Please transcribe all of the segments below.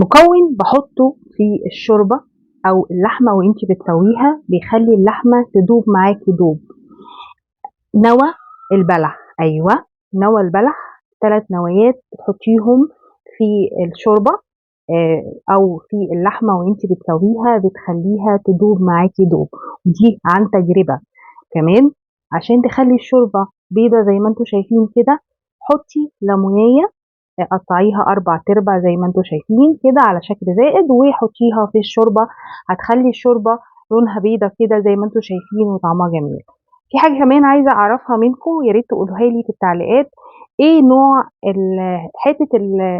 مكون بحطه في الشوربة أو اللحمة وانتي بتسويها بيخلي اللحمة تدوب معاكي دوب. نوى البلح، أيوة نوى البلح 3 نوايات تحطيهم في الشوربة أو في اللحمة وانتي بتسويها بتخليها تدوب معاكي دوب، ودي عن تجربة. كمان عشان تخلي الشوربة بيضة زي ما انتوا شايفين كده، حطي ليمونية قطعيها 4/4 زي ما انتوا شايفين كده على شكل زائد وحطيها في الشوربة، هتخلي الشوربة لونها بيضة كده زي ما انتوا شايفين وطعمها جميل. في حاجة كمان عايزة اعرفها منكم، يا ريت تقولوها لي في التعليقات، ايه نوع حتة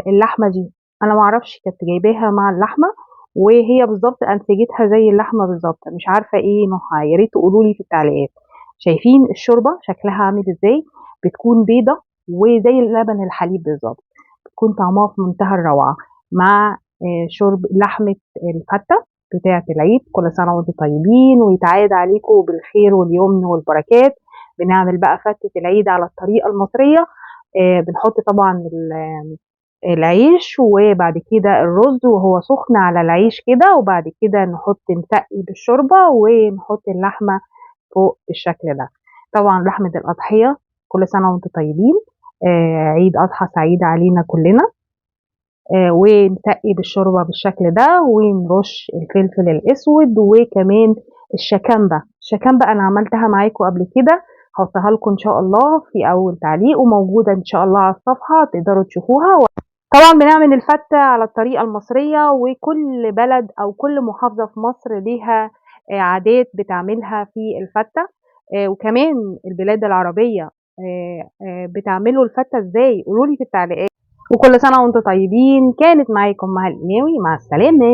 اللحمة دي؟ انا معرفش، كانت جايباها مع اللحمة وهي بالظبط انسجتها زي اللحمة بالظبط، مش عارفة ايه نوعها، يا ريت تقولوا لي في التعليقات. شايفين الشوربة شكلها عامل ازاي؟ بتكون بيضة وزي اللبن الحليب بالظبط، بتكون طعمها في منتهى الروعة مع شرب لحمة الفتة بتاعة العيد. كل سنة وانتم طيبين ويتعاد عليكم بالخير واليمن والبركات. بنعمل بقى فتة العيد على الطريقة المصرية، بنحط طبعا العيش وبعد كده الرز وهو سخن على العيش كده، وبعد كده نسقي بالشوربة ونحط اللحمة فوق بالشكل ده. طبعا لحمة الأضحية كل سنة وانتم طيبين، عيد أضحى سعيد علينا كلنا. ونسقي بالشوربة بالشكل ده ونرش الفلفل الأسود وكمان الشكامبة أنا عملتها معاكم قبل كده، هحطها لكم إن شاء الله في أول تعليق وموجودة إن شاء الله على الصفحة تقدروا تشوفوها. طبعا بنعمل الفتة على الطريقة المصرية، وكل بلد أو كل محافظة في مصر ليها عادات بتعملها في الفتة، وكمان البلاد العربية بتعملوا الفتة ازاي؟ قولولي في التعليقات. وكل سنة وانتم طيبين. كانت معاكم مها القناوي، مع السلامة.